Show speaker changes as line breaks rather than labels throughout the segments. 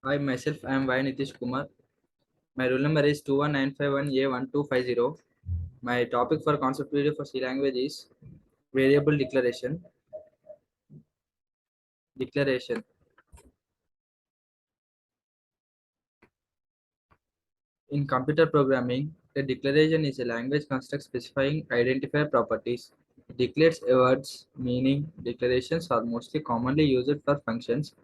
Hi, myself, I am Y Nitish Kumar. My roll number is 21951A1250. My topic for concept video for C language is variable declaration. Declaration. In computer programming, a declaration is a language construct specifying identifier properties. It declares a word's meaning. Declarations are mostly commonly used for functions,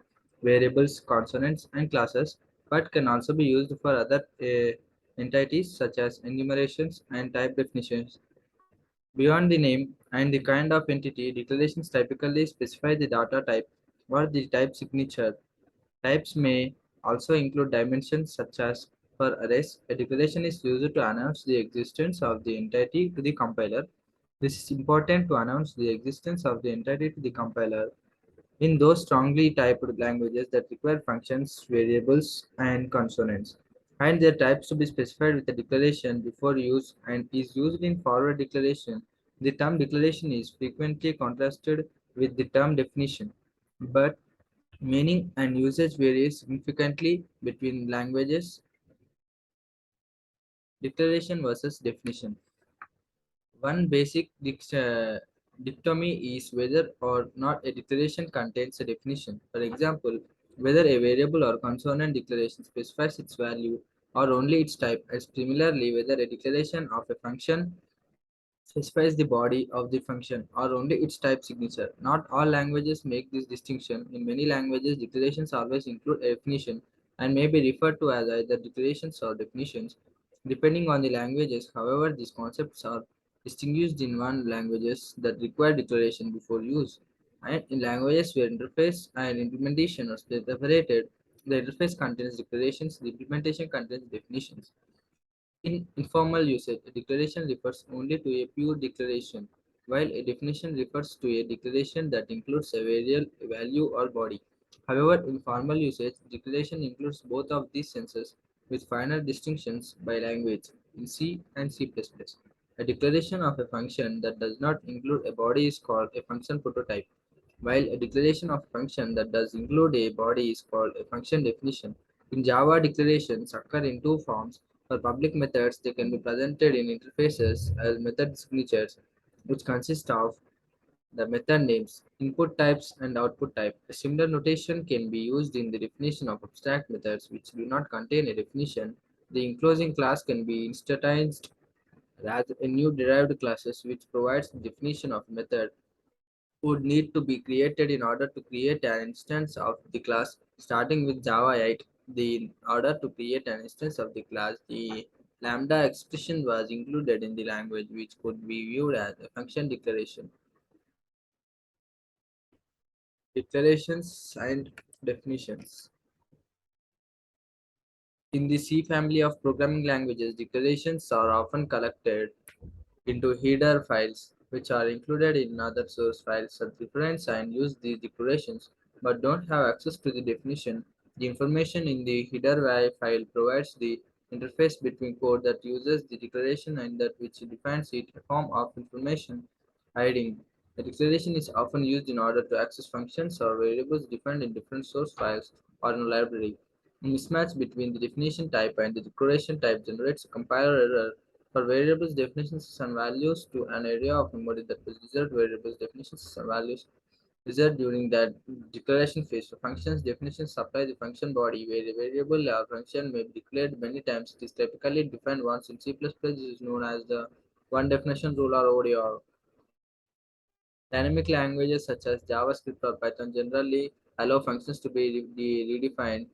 variables, consonants, and classes, but can also be used for other entities such as enumerations and type definitions. Beyond the name and the kind of entity, declarations typically specify the data type or the type signature. Types may also include dimensions such as for arrays. A declaration is used to announce the existence of the entity to the compiler. This is important to announce the existence of the entity to the compiler in those strongly typed languages that require functions, variables, and consonants, and their types to be specified with a declaration before use and is used in forward declaration. The term declaration is frequently contrasted with the term definition, but meaning and usage varies significantly between languages. Declaration versus definition. One basic dichotomy is whether or not a declaration contains a definition. For example, whether a variable or consonant declaration specifies its value or only its type, and similarly, whether a declaration of a function specifies the body of the function or only its type signature. Not all languages make this distinction. In many languages, declarations always include a definition and may be referred to as either declarations or definitions, depending on the languages. However, these concepts are distinguished in one languages that require declaration before use, and in languages where interface and implementation are separated, the interface contains declarations, the implementation contains definitions. In informal usage, a declaration refers only to a pure declaration, while a definition refers to a declaration that includes a variable, a value, or body. However, in formal usage, declaration includes both of these senses with finer distinctions by language. In C and C++, a declaration of a function that does not include a body is called a function prototype, while a declaration of a function that does include a body is called a function definition. In Java, declarations occur in two forms. For public methods, they can be presented in interfaces as method signatures, which consist of the method names, input types, and output type. A similar notation can be used in the definition of abstract methods, which do not contain a definition. The enclosing class can be instanced as a new derived classes, which provides the definition of method would need to be created in order to create an instance of the class. Starting with Java 8, in order to create an instance of the class, the lambda expression was included in the language, which could be viewed as a function declaration. Declarations and definitions. In the C family of programming languages, declarations are often collected into header files, which are included in other source files that reference and use these declarations but don't have access to the definition. The information in the header file provides the interface between code that uses the declaration and that which defines it, a form of information hiding. The declaration is often used in order to access functions or variables defined in different source files or in a library. A mismatch between the definition type and the declaration type generates a compiler error for variables definitions and values to an area of memory that was reserved variables definitions and values reserved during that declaration phase. For functions, definitions supply the function body where a variable or function may be declared many times. It is typically defined once in C++. This is known as the one definition rule or ODR. Dynamic languages such as JavaScript or Python generally allow functions to be redefined.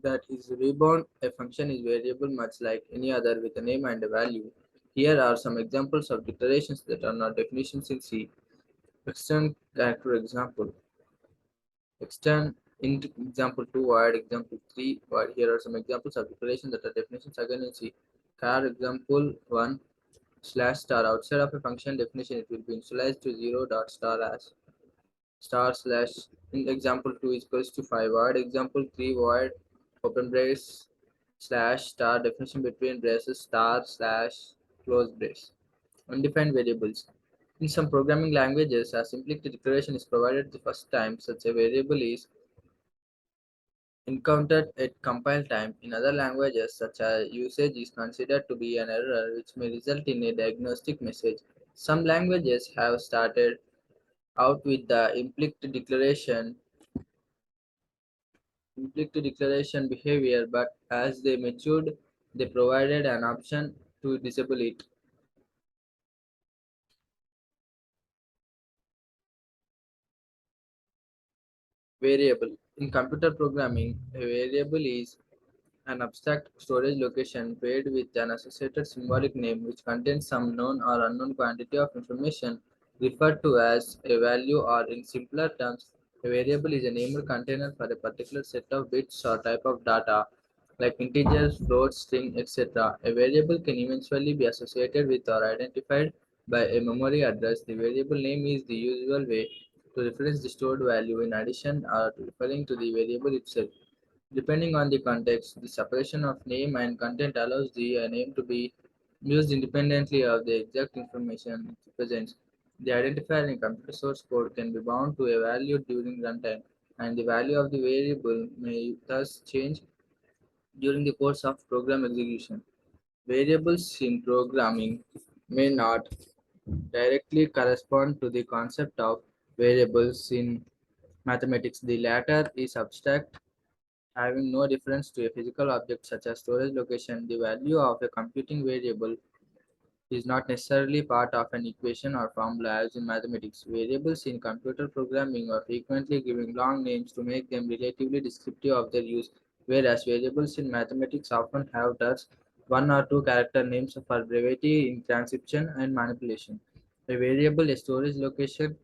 That is, rebound a function is variable much like any other with a name and a value. Here are some examples of declarations that are not definitions in C. Extern character example. Extern int example 2 void example 3 void. Here are some examples of declarations that are definitions again in C. Char example 1 slash star. Outside of a function definition, it will be initialized to 0 dot star as star slash in example 2 is equals to 5 void example 3 void open brace slash star definition between braces star slash close brace. Undefined variables. In some programming languages, a simplistic declaration is provided the first time such a variable is encountered at compile time. In other languages, such as usage is considered to be an error which may result in a diagnostic message. Some languages have started out with the implicit declaration behavior, but as they matured, they provided an option to disable it. Variable. In computer programming, a variable is an abstract storage location paired with an associated symbolic name which contains some known or unknown quantity of information referred to as a value, or in simpler terms, a variable is a named container for a particular set of bits or type of data like integers, floats, string, etc. A variable can eventually be associated with or identified by a memory address. The variable name is the usual way to reference the stored value in addition or to referring to the variable itself. Depending on the context, the separation of name and content allows the name to be used independently of the exact information it represents. The identifier in computer source code can be bound to a value during runtime, and the value of the variable may thus change during the course of program execution. Variables in programming may not directly correspond to the concept of variables in mathematics. The latter is abstract, having no reference to a physical object such as storage location. The value of a computing variable is not necessarily part of an equation or formula as in mathematics. Variables in computer programming are frequently given long names to make them relatively descriptive of their use, whereas variables in mathematics often have just one or two character names for brevity in transcription and manipulation. A variable, a storage location,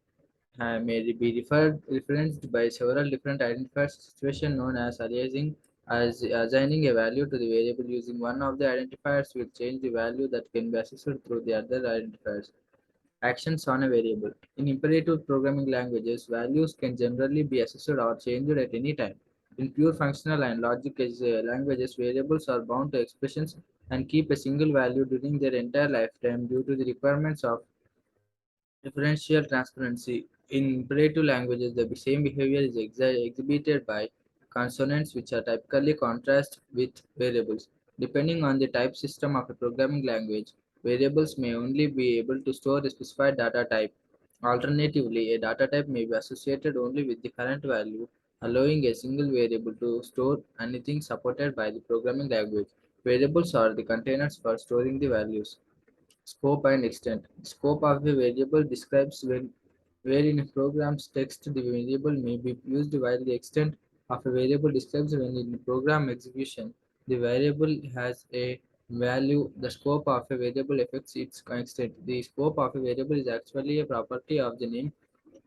may be referenced by several different identifiers, a situation known as aliasing. As assigning a value to the variable using one of the identifiers will change the value that can be accessed through the other identifiers. Actions on a variable. In imperative programming languages, values can generally be accessed or changed at any time. In pure functional and logic languages, variables are bound to expressions and keep a single value during their entire lifetime due to the requirements of differential transparency. In imperative languages, the same behavior is exhibited by consonants, which are typically contrast with variables. Depending on the type system of a programming language, variables may only be able to store a specified data type. Alternatively, a data type may be associated only with the current value, allowing a single variable to store anything supported by the programming language. Variables are the containers for storing the values. Scope and extent. Scope of a variable describes where in a program's text the variable may be used, while the extent of a variable describes when in program execution the variable has a value. The scope of a variable affects its extent. The scope of a variable is actually a property of the name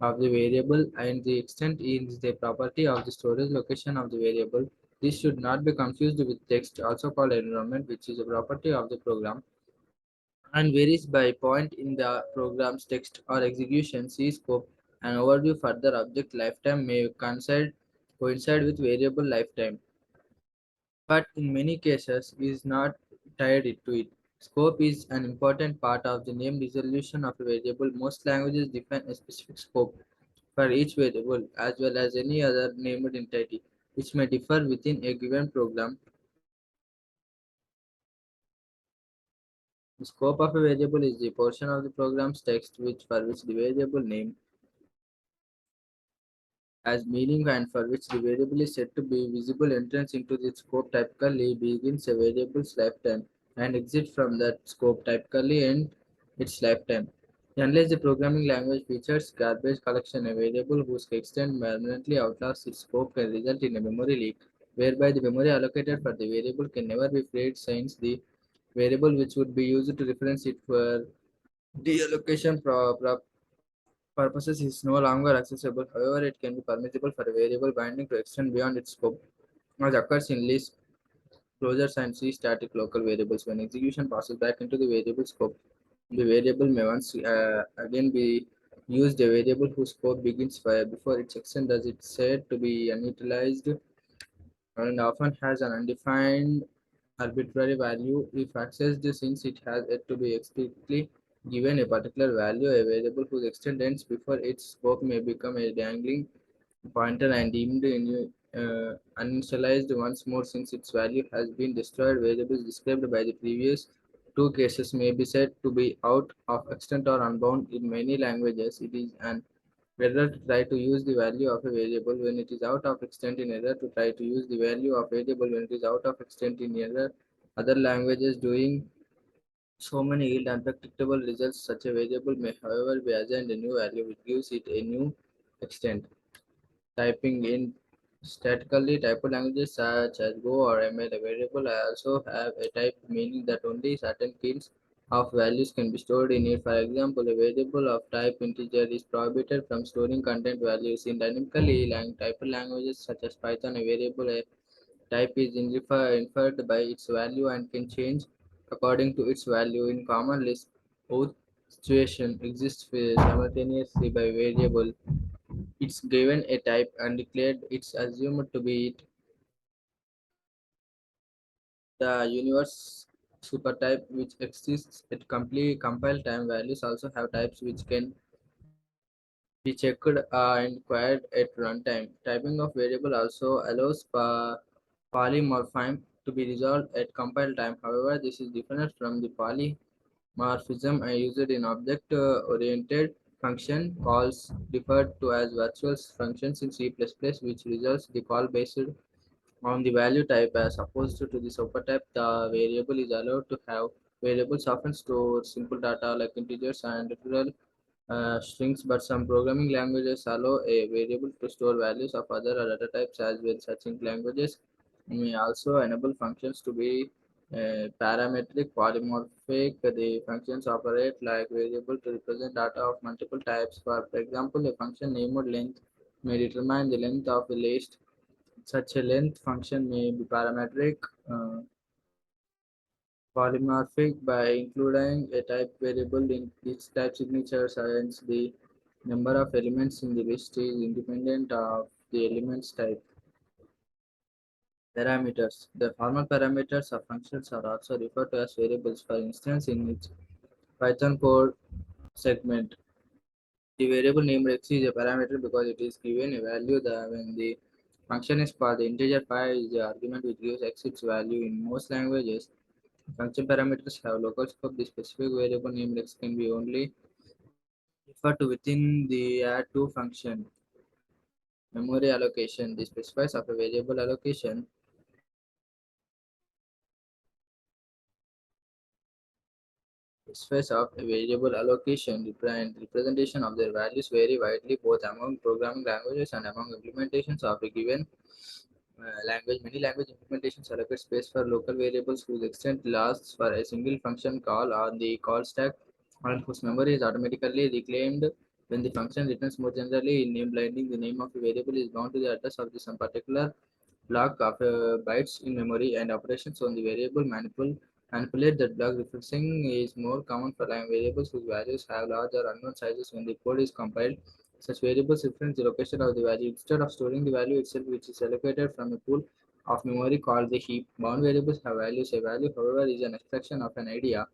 of the variable, and the extent is the property of the storage location of the variable. This should not be confused with text, also called environment, which is a property of the program and varies by point in the program's text or execution. See scope. An overview further object lifetime may coincide with variable lifetime, but in many cases is not tied to it. Scope is an important part of the name resolution of a variable. Most languages define a specific scope for each variable as well as any other named entity, which may differ within a given program. The scope of a variable is the portion of the program's text for which the variable name as meaning and for which the variable is said to be visible. Entrance into the scope typically begins a variable's lifetime and exit from that scope typically end its lifetime. Unless the programming language features garbage collection, a variable whose extent permanently outlasts its scope can result in a memory leak, whereby the memory allocated for the variable can never be freed since the variable which would be used to reference it for deallocation purposes is no longer accessible. However, it can be permissible for a variable binding to extend beyond its scope, as occurs in list closures and C static local variables. When execution passes back into the variable scope, the variable may once again be used. A variable whose scope begins before its extent as it's said to be unutilized and often has an undefined arbitrary value if accessed since it has yet to be explicitly given a particular value. A variable whose extent ends before its scope may become a dangling pointer and deemed uninitialized once more since its value has been destroyed. Variables described by the previous two cases may be said to be out of extent or unbound. In many languages, it is an error to try to use the value of a variable when it is out of extent, in error to try to use the value of variable when it is out of extent, in error. Other languages doing so many yield unpredictable results. Such a variable may, however, be assigned a new value which gives it a new extent. Typing in statically typed languages such as Go or ML, a variable also have a type, meaning that only certain kinds of values can be stored in it. For example, a variable of type integer is prohibited from storing content values. In dynamically typed languages such as Python, a variable a type is inferred by its value and can change according to its value. In common list, both situation exists simultaneously by variable. It's given a type and declared it's assumed to be it. The universe supertype which exists at complete compile time values also have types which can be checked and queried at runtime. Typing of variable also allows polymorphism to be resolved at compile time. However, this is different from the polymorphism used in object-oriented function calls, referred to as virtual functions in C++, which results the call based on the value type as opposed to the supertype. The variable is allowed to have variables often store simple data like integers and literal strings, but some programming languages allow a variable to store values of other data types as well. Such languages may also enable functions to be parametric polymorphic. The functions operate like variable to represent data of multiple types. For example, a function named length may determine the length of a list. Such a length function may be parametric polymorphic by including a type variable in each type signature, since the number of elements in the list is independent of the element's type. Parameters. The formal parameters of functions are also referred to as variables. For instance, in its Python code segment, the variable named x is a parameter because it is given a value when the function is called. The integer pi is the argument which gives x its value. In most languages, function parameters have local scope. The specific variable named x can be only referred to within the add to function. Memory allocation. The specifies of a variable allocation specifies of a variable allocation and representation of their values vary widely both among programming languages and among implementations of a given language. Many language implementations allocate space for local variables whose extent lasts for a single function call on the call stack and whose memory is automatically reclaimed when the function returns. More generally, in name blinding, the name of a variable is bound to the address of some particular block of bytes in memory, and operations on the variable manipulate that block. Refixing is more common for variables whose values have large or unknown sizes when the code is compiled. Such variables reference the location of the value instead of storing the value itself, which is allocated from a pool of memory called the heap. Bound variables have values. A value, however, is an abstraction of an idea.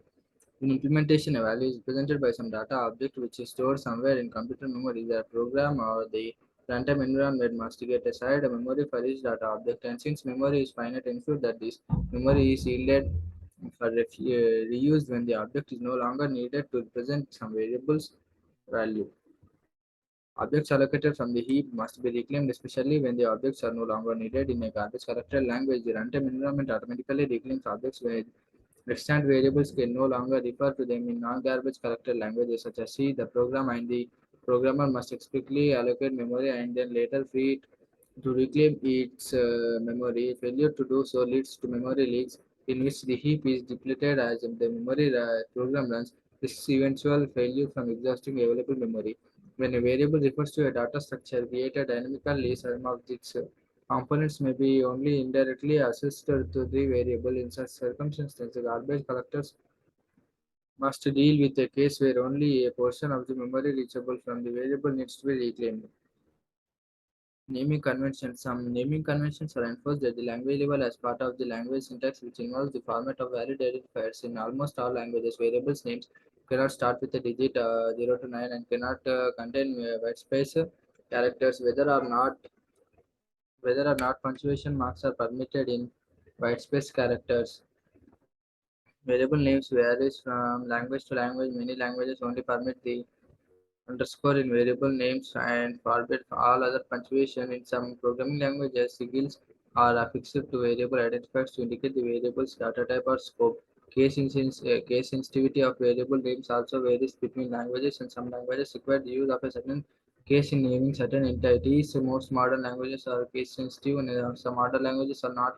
In implementation, a value is represented by some data object which is stored somewhere in computer memory. The program or the runtime environment must get aside a memory for each data object, and since memory is finite, ensure that this memory is yielded for reuse when the object is no longer needed to represent some variable's value. Objects allocated from the heap must be reclaimed, especially when the objects are no longer needed. In a garbage collected language, the runtime environment automatically reclaims objects where extant variables can no longer refer to them. In non-garbage collected languages such as C. The program and the programmer must explicitly allocate memory and then later free it to reclaim its memory. Failure to do so leads to memory leaks, in which the heap is depleted as the memory program runs. This is eventual failure from exhausting available memory. When a variable refers to a data structure created dynamically, some of its components may be only indirectly accessed to the variable. In such circumstances, the garbage collectors must deal with a case where only a portion of the memory reachable from the variable needs to be reclaimed. Naming conventions. Some naming conventions are enforced at the language level as part of the language syntax, which involves the format of valid identifiers. In almost all languages, variables names cannot start with a digit 0 to 9 and cannot contain white space characters, whether or not punctuation marks are permitted in whitespace characters. Variable names varies from language to language. Many languages only permit the underscore in variable names and forbid all other punctuation. In some programming languages, sigils are affixed to variable identifiers to indicate the variable's data type or scope. Case sensitivity of variable names also varies between languages, and some languages require the use of a certain case in naming certain entities. Most modern languages are case sensitive, and some other languages are not.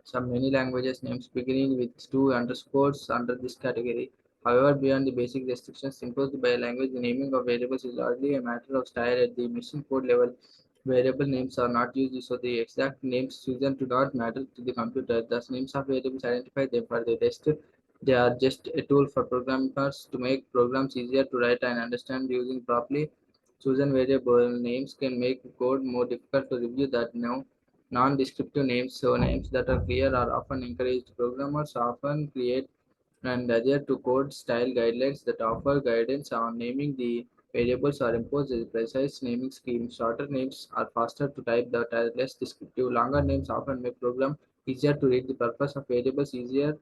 Some many languages names beginning with two underscores under this category. However, beyond the basic restrictions imposed by a language, the naming of variables is largely a matter of style at the machine code level. Variable names are not used, so the exact names chosen do not matter to the computer. Thus, names of variables identify them for the rest. They are just a tool for programmers to make programs easier to write and understand. Using properly chosen variable names can make code more difficult to review that now. Non-descriptive names, so names that are clear, are often encouraged. Programmers often create and adhere to code style guidelines that offer guidance on naming the variables or impose a precise naming scheme. Shorter names are faster to type that are less descriptive. Longer names often make program easier to read. The purpose of variables easier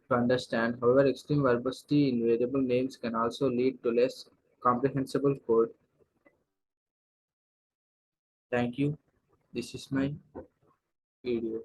to understand. However, extreme verbosity in variable names can also lead to less comprehensible code. Thank you. This is my video.